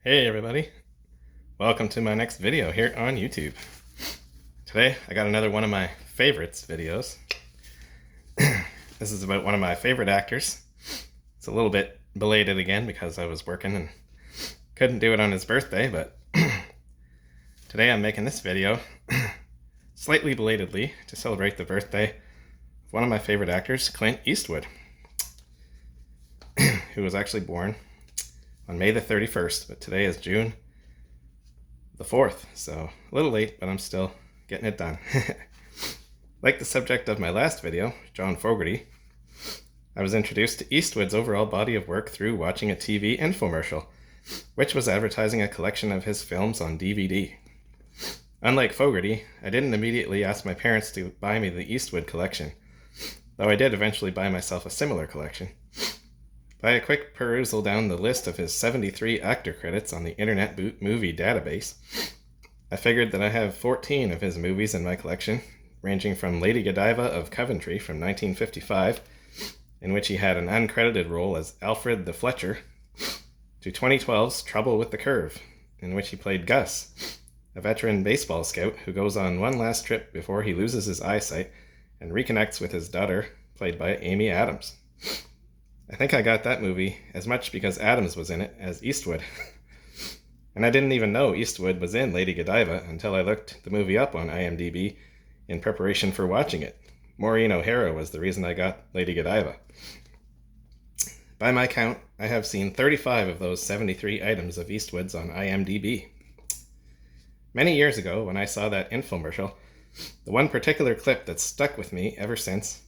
Hey everybody, welcome to my next video here on YouTube. Today I got another one of my favorites videos. This is about one of my favorite actors. It's a little bit belated again because I was working and couldn't do it on his birthday, but today I'm making this video slightly belatedly to celebrate the birthday of one of my favorite actors, Clint Eastwood, who was actually born on May the 31st, but today is June the 4th, so a little late, but I'm still getting it done. Like the subject of my last video, John Fogerty, I was introduced to Eastwood's overall body of work through watching a TV infomercial, which was advertising a collection of his films on DVD. Unlike Fogerty, I didn't immediately ask my parents to buy me the Eastwood collection, though I did eventually buy myself a similar collection. By a quick perusal down the list of his 73 actor credits on the Internet Movie Database, I figured that I have 14 of his movies in my collection, ranging from Lady Godiva of Coventry from 1955, in which he had an uncredited role as Alfred the Fletcher, to 2012's Trouble with the Curve, in which he played Gus, a veteran baseball scout who goes on one last trip before he loses his eyesight and reconnects with his daughter, played by Amy Adams. I think I got that movie as much because Adams was in it as Eastwood. And I didn't even know Eastwood was in Lady Godiva until I looked the movie up on IMDb in preparation for watching it. Maureen O'Hara was the reason I got Lady Godiva. By my count, I have seen 35 of those 73 items of Eastwood's on IMDb. Many years ago, when I saw that infomercial, the one particular clip that stuck with me ever since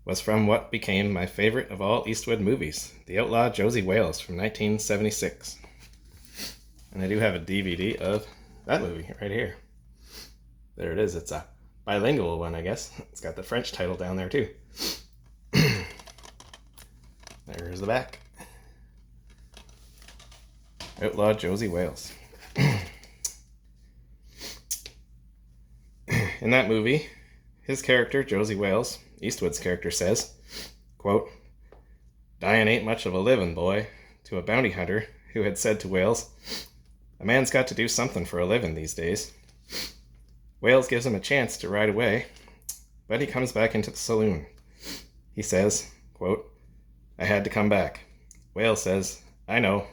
was from what became my favorite of all Eastwood movies, The Outlaw Josie Wales from 1976. And I do have a DVD of that movie right here. There it is. It's a bilingual one, I guess. It's got the French title down there too. There's the back. Outlaw Josie Wales. In that movie, his character, Josie Wales, Eastwood's character, says, quote, "Dying ain't much of a living, boy," to a bounty hunter who had said to Wales, "A man's got to do something for a living these days." Wales gives him a chance to ride away, but he comes back into the saloon. He says, quote, "I had to come back." Wales says, "I know,"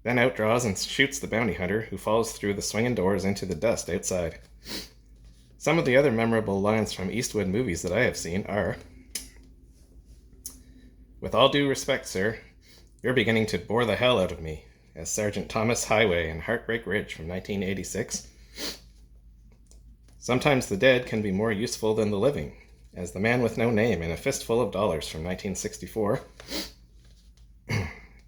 then outdraws and shoots the bounty hunter, who falls through the swinging doors into the dust outside. Some of the other memorable lines from Eastwood movies that I have seen are, "With all due respect, sir, you're beginning to bore the hell out of me," as Sergeant Thomas Highway in Heartbreak Ridge from 1986. "Sometimes the dead can be more useful than the living," as the man with no name in A Fistful of Dollars from 1964.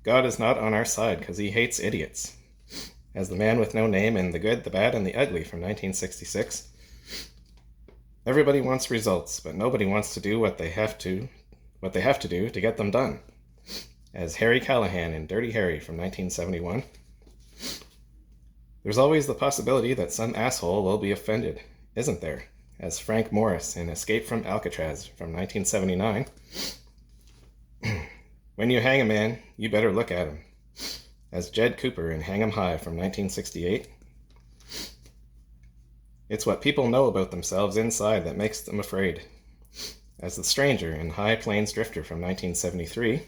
"God is not on our side because he hates idiots," as the man with no name in The Good, the Bad, and the Ugly from 1966. "Everybody wants results, but nobody wants to do what they have to do to get them done," as Harry Callahan in Dirty Harry from 1971. "There's always the possibility that some asshole will be offended, isn't there?" as Frank Morris in Escape from Alcatraz from 1979. "When you hang a man, you better look at him," as Jed Cooper in Hang 'em High from 1968. "It's what people know about themselves inside that makes them afraid," as the stranger in High Plains Drifter from 1973.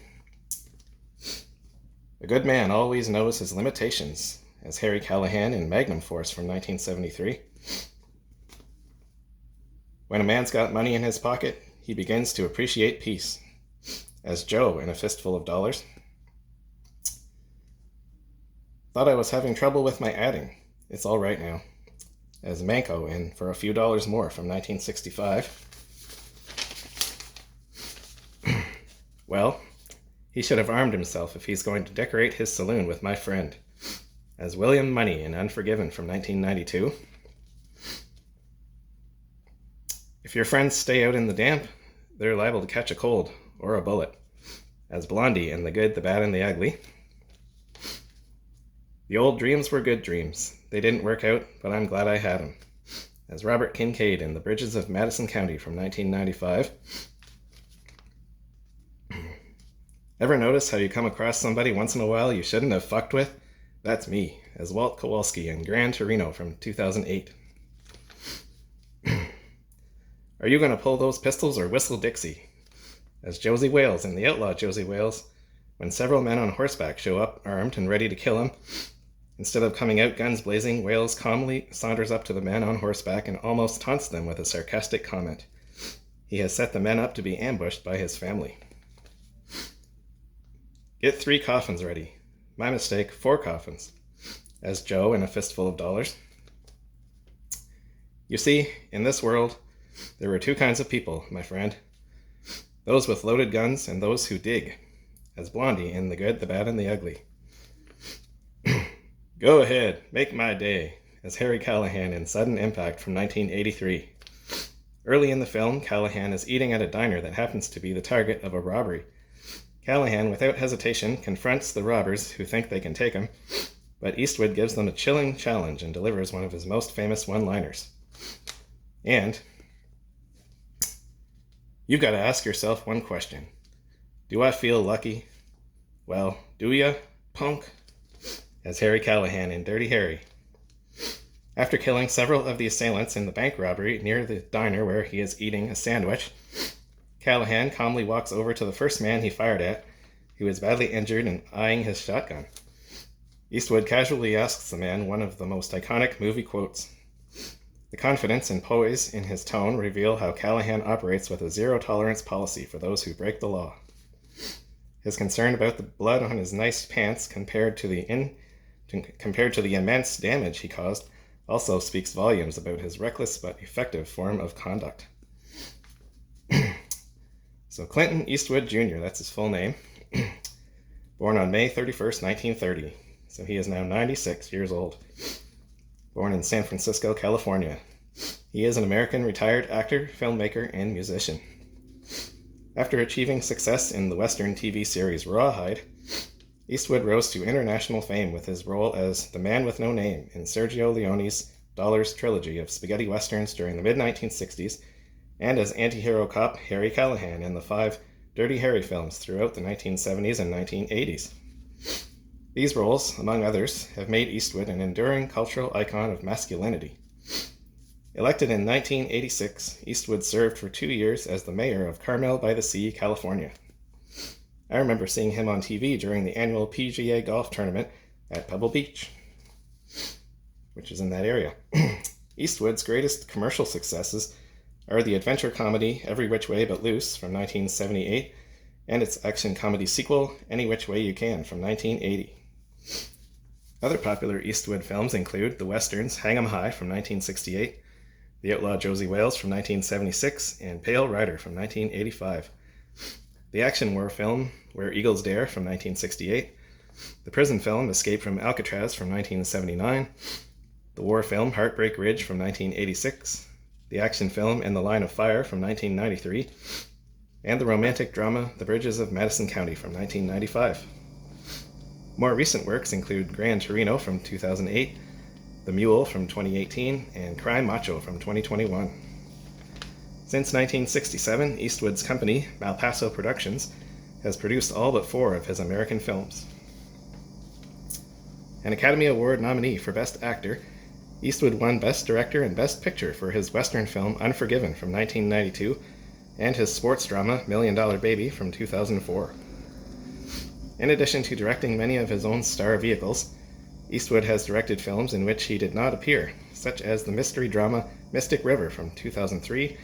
"A good man always knows his limitations," as Harry Callahan in Magnum Force from 1973. "When a man's got money in his pocket, he begins to appreciate peace," as Joe in A Fistful of Dollars. "Thought I was having trouble with my adding. It's all right now," as Manco in For a Few Dollars More from 1965. "Well, he should have armed himself if he's going to decorate his saloon with my friend," as William Money in Unforgiven from 1992. "If your friends stay out in the damp, they're liable to catch a cold or a bullet," as Blondie in The Good, the Bad, and the Ugly. "The old dreams were good dreams. They didn't work out, but I'm glad I had 'em," as Robert Kincaid in The Bridges of Madison County from 1995. Ever notice how you come across somebody once in a while you shouldn't have fucked with, That's me, as Walt Kowalski in Gran Torino from 2008. Are you going to pull those pistols or whistle Dixie? As Josie Wales in The Outlaw Josie Wales, when several men on horseback show up armed and ready to kill him, instead of coming out guns blazing, Wales calmly saunters up to the men on horseback and almost taunts them with a sarcastic comment. He has set the men up to be ambushed by his family. Get 3 coffins ready. My mistake, 4 coffins. As Joe in A Fistful of Dollars. You see, in this world, there were 2 kinds of people, my friend. Those with loaded guns and those who dig, as Blondie in The Good, the Bad, and the Ugly. Go ahead, make my day, as Harry Callahan in Sudden Impact from 1983. Early in the film, Callahan is eating at a diner that happens to be the target of a robbery. Callahan, without hesitation, confronts the robbers who think they can take him, but Eastwood gives them a chilling challenge and delivers one of his most famous one-liners. And you've got to ask yourself one question. Do I feel lucky? Well, do ya, punk? As Harry Callahan in Dirty Harry. After killing several of the assailants in the bank robbery near the diner where he is eating a sandwich, Callahan calmly walks over to the first man he fired at, who is badly injured and eyeing his shotgun. Eastwood casually asks the man one of the most iconic movie quotes. The confidence and poise in his tone reveal how Callahan operates with a zero-tolerance policy for those who break the law. His concern about the blood on his nice pants compared to the immense damage he caused also speaks volumes about his reckless but effective form of conduct. So Clinton Eastwood Jr., that's his full name, born on May 31st, 1930. So he is now 96 years old. Born in San Francisco, California. He is an American retired actor, filmmaker, and musician. After achieving success in the Western TV series Rawhide, Eastwood rose to international fame with his role as the man with no name in Sergio Leone's Dollars trilogy of spaghetti westerns during the mid-1960s, and as anti-hero cop Harry Callahan in the 5 Dirty Harry films throughout the 1970s and 1980s. These roles, among others, have made Eastwood an enduring cultural icon of masculinity. Elected in 1986, Eastwood served for 2 years as the mayor of Carmel by the Sea, California. I remember seeing him on TV during the annual PGA golf tournament at Pebble Beach, which is in that area. Eastwood's greatest commercial successes are the adventure comedy Every Which Way But Loose from 1978 and its action comedy sequel Any Which Way You Can from 1980. Other popular Eastwood films include the westerns Hang 'em High from 1968, The Outlaw Josie Wales from 1976, and Pale Rider from 1985. The action war film Where Eagles Dare from 1968, the prison film Escape from Alcatraz from 1979, the war film Heartbreak Ridge from 1986, the action film In the Line of Fire from 1993, and the romantic drama The Bridges of Madison County from 1995. More recent works include Gran Torino from 2008, The Mule from 2018, and Cry Macho from 2021. Since 1967, Eastwood's company, Malpaso Productions, has produced all but 4 of his American films. An Academy Award nominee for Best Actor, Eastwood won Best Director and Best Picture for his Western film Unforgiven from 1992 and his sports drama $1 Million Baby from 2004. In addition to directing many of his own star vehicles, Eastwood has directed films in which he did not appear, such as the mystery drama Mystic River from 2003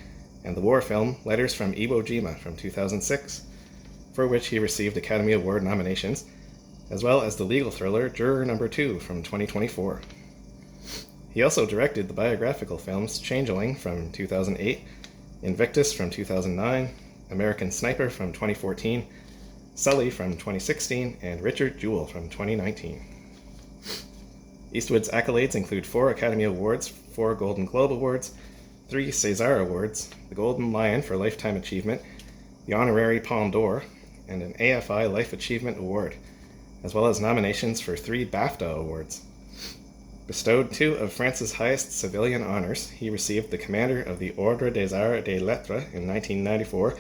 and the war film Letters from Iwo Jima from 2006, for which he received Academy Award nominations, as well as the legal thriller Juror No. 2 from 2024. He also directed the biographical films Changeling from 2008, Invictus from 2009, American Sniper from 2014, Sully from 2016, and Richard Jewell from 2019. Eastwood's accolades include 4 Academy Awards, 4 Golden Globe Awards, 3 César Awards, the Golden Lion for Lifetime Achievement, the Honorary Palme d'Or, and an AFI Life Achievement Award, as well as nominations for 3 BAFTA Awards. Bestowed 2 of France's highest civilian honors, he received the Commander of the Ordre des Arts et Lettres in 1994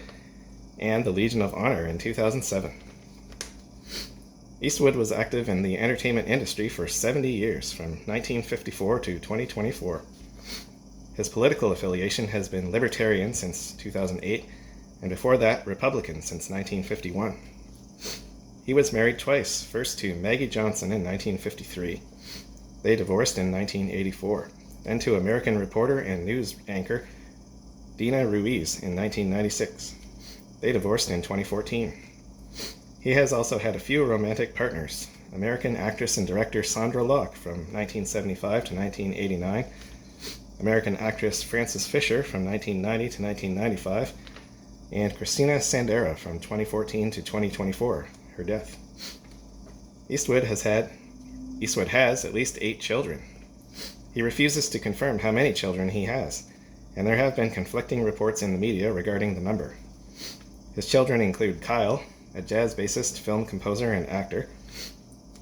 and the Legion of Honor in 2007. Eastwood was active in the entertainment industry for 70 years, from 1954 to 2024. His political affiliation has been Libertarian since 2008, and before that, Republican since 1951. He was married twice, first to Maggie Johnson in 1953. They divorced in 1984, then to American reporter and news anchor Dina Ruiz in 1996. They divorced in 2014. He has also had a few romantic partners: American actress and director Sandra Locke from 1975 to 1989, American actress Frances Fisher from 1990 to 1995, and Christina Sandera from 2014 to 2024, her death. Eastwood has at least 8 children. He refuses to confirm how many children he has, and there have been conflicting reports in the media regarding the number. His children include Kyle, a jazz bassist, film composer, and actor;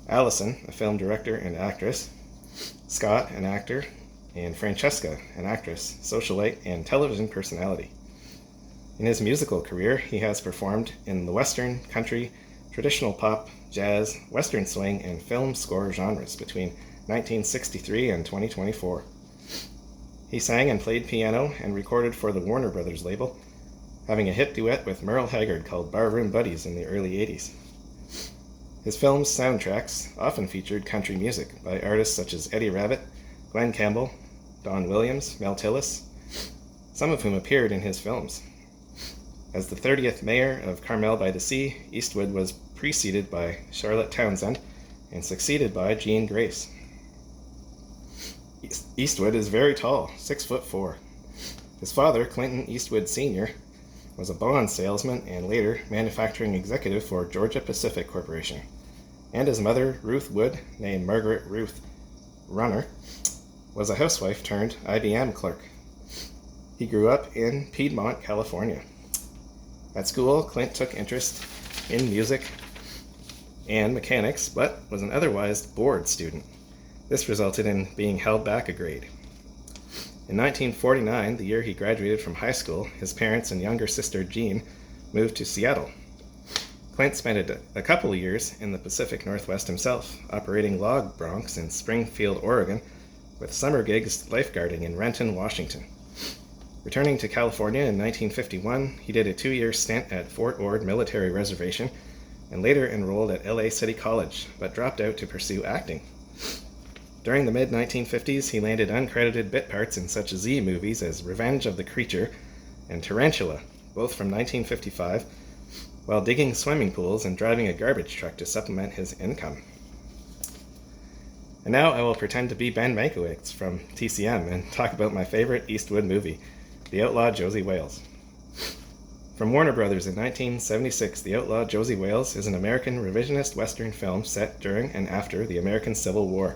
Allison, a film director and actress; Scott, an actor; and Francesca, an actress, socialite, and television personality. In his musical career, he has performed in the Western, country, traditional pop, jazz, Western swing, and film score genres between 1963 and 2024. He sang and played piano and recorded for the Warner Brothers label, having a hit duet with Merle Haggard called Barroom Buddies in the early 80s. His film's soundtracks often featured country music by artists such as Eddie Rabbitt, Glenn Campbell, Don Williams, Mel Tillis, some of whom appeared in his films. As the 30th mayor of Carmel by the Sea, Eastwood was preceded by Charlotte Townsend and succeeded by Jean Grace. Eastwood is very tall, 6'4". His father, Clinton Eastwood Sr., was a bond salesman and later manufacturing executive for Georgia Pacific Corporation, and his mother, Ruth Wood, named Margaret Ruth Runner, was a housewife turned IBM clerk. He grew up in Piedmont, California. At school, Clint took interest in music and mechanics, but was an otherwise bored student. This resulted in being held back a grade. In 1949, the year he graduated from high school, his parents and younger sister Jean moved to Seattle. Clint spent a couple of years in the Pacific Northwest himself, operating log broncs in Springfield, Oregon, with summer gigs lifeguarding in Renton, Washington. Returning to California in 1951, he did a 2-year stint at Fort Ord Military Reservation and later enrolled at LA City College, but dropped out to pursue acting. During the mid-1950s, he landed uncredited bit parts in such Z movies as Revenge of the Creature and Tarantula, both from 1955, while digging swimming pools and driving a garbage truck to supplement his income. And now I will pretend to be Ben Mankiewicz from TCM and talk about my favorite Eastwood movie, The Outlaw Josie Wales. From Warner Brothers in 1976, The Outlaw Josie Wales is an American revisionist Western film set during and after the American Civil War.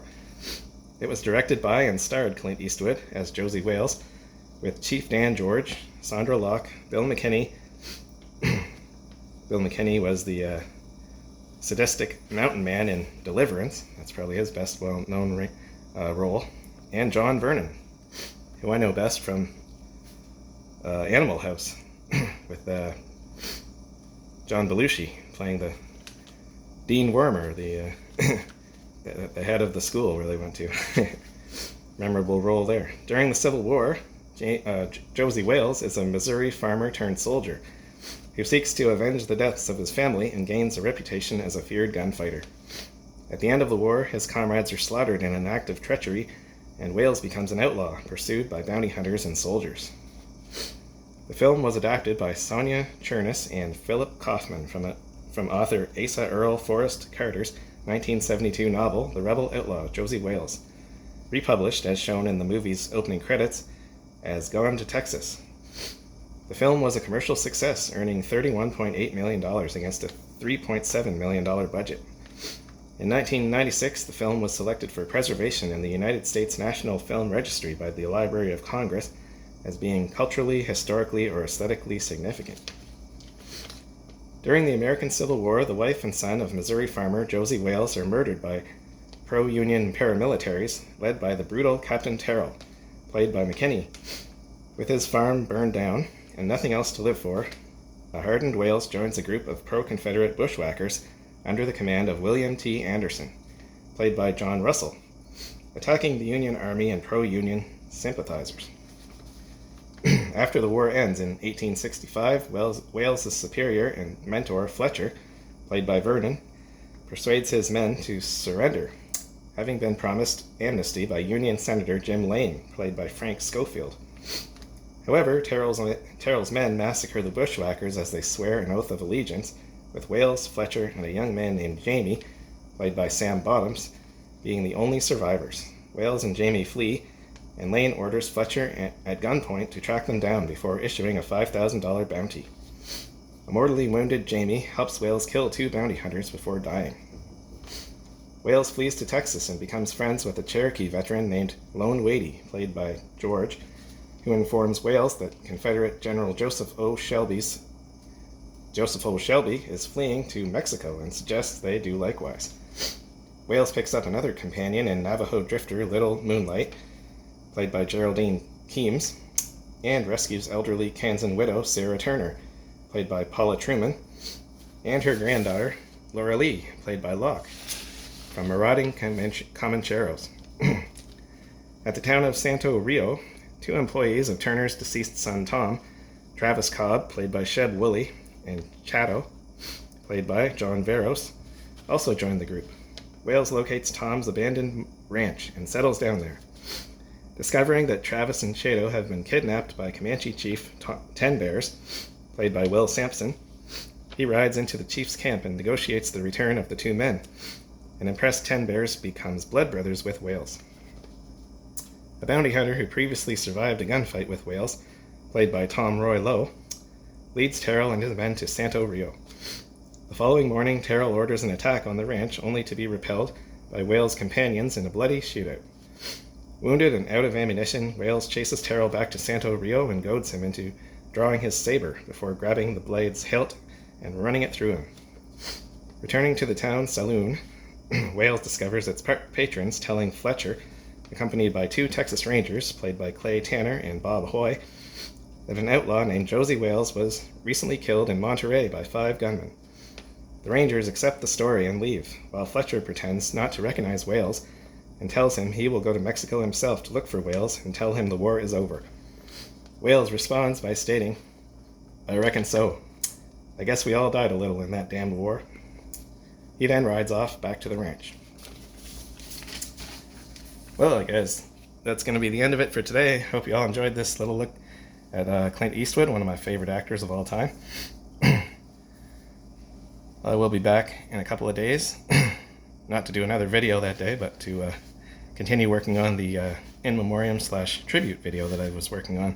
It was directed by and starred Clint Eastwood as Josie Wales, with Chief Dan George, Sandra Locke, Bill McKinney. Bill McKinney was the sadistic mountain man in Deliverance. That's probably his best well-known role. And John Vernon, who I know best from Animal House, with John Belushi playing the Dean Wormer, the head of the school where they went to. Memorable role there. During the Civil War, Josie Wales is a Missouri farmer turned soldier who seeks to avenge the deaths of his family and gains a reputation as a feared gunfighter. At the end of the war, his comrades are slaughtered in an act of treachery, and Wales becomes an outlaw, pursued by bounty hunters and soldiers. The film was adapted by Sonia Chernus and Philip Kaufman from author Asa Earl Forrest Carter's 1972 novel, The Rebel Outlaw, Josie Wales, republished as shown in the movie's opening credits as Gone to Texas. The film was a commercial success, earning $31.8 million against a $3.7 million budget. In 1996, the film was selected for preservation in the United States National Film Registry by the Library of Congress as being culturally, historically, or aesthetically significant. During the American Civil War, the wife and son of Missouri farmer Josie Wales are murdered by pro-Union paramilitaries led by the brutal Captain Terrell, played by McKinney. With his farm burned down and nothing else to live for, a hardened Wales joins a group of pro-Confederate bushwhackers under the command of William T. Anderson, played by John Russell, attacking the Union Army and pro-Union sympathizers. After the war ends in 1865, Wales' superior and mentor, Fletcher, played by Vernon, persuades his men to surrender, having been promised amnesty by Union Senator Jim Lane, played by Frank Schofield. However, Terrell's men massacre the bushwhackers as they swear an oath of allegiance, with Wales, Fletcher, and a young man named Jamie, played by Sam Bottoms, being the only survivors. Wales and Jamie flee, and Lane orders Fletcher at gunpoint to track them down before issuing a $5,000 bounty. A mortally wounded Jamie helps Wales kill 2 bounty hunters before dying. Wales flees to Texas and becomes friends with a Cherokee veteran named Lone Wadey, played by George, who informs Wales that Confederate General Joseph O. Shelby is fleeing to Mexico and suggests they do likewise. Wales picks up another companion in Navajo drifter Little Moonlight, played by Geraldine Keams, and rescues elderly Kansan widow Sarah Turner, played by Paula Truman, and her granddaughter Laura Lee, played by Locke, from marauding Comancheros. At the town of Santo Rio, 2 employees of Turner's deceased son Tom, Travis Cobb, played by Sheb Woolley, and Chato, played by John Veros, also join the group. Wales locates Tom's abandoned ranch and settles down there. Discovering that Travis and Chato have been kidnapped by Comanche chief Ten Bears, played by Will Sampson, he rides into the chief's camp and negotiates the return of the 2 men. An impressed Ten Bears becomes blood brothers with Wales. A bounty hunter who previously survived a gunfight with Wales, played by Tom Roy Lowe, leads Terrell and his men to Santo Rio. The following morning, Terrell orders an attack on the ranch, only to be repelled by Wales' companions in a bloody shootout. Wounded and out of ammunition, Wales chases Terrell back to Santo Rio and goads him into drawing his saber before grabbing the blade's hilt and running it through him. Returning to the town saloon, Wales discovers its patrons telling Fletcher, accompanied by 2 Texas Rangers, played by Clay Tanner and Bob Hoy, that an outlaw named Josie Wales was recently killed in Monterey by 5 gunmen. The Rangers accept the story and leave, while Fletcher pretends not to recognize Wales and tells him he will go to Mexico himself to look for Wales and tell him the war is over. Wales responds by stating, "I reckon so. I guess we all died a little in that damned war." He then rides off back to the ranch. Well, guys, that's going to be the end of it for today. Hope you all enjoyed this little look at Clint Eastwood, one of my favorite actors of all time. I will be back in a couple of days, not to do another video that day, but to continue working on the in memoriam / tribute video that I was working on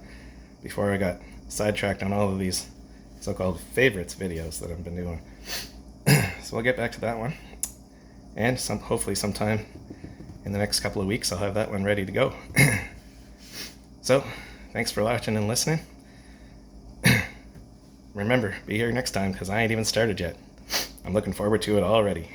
before I got sidetracked on all of these so-called favorites videos that I've been doing. So we'll get back to that one, and hopefully sometime in the next couple of weeks I'll have that one ready to go. So, thanks for watching and listening. Remember, be here next time, because I ain't even started yet. I'm looking forward to it already.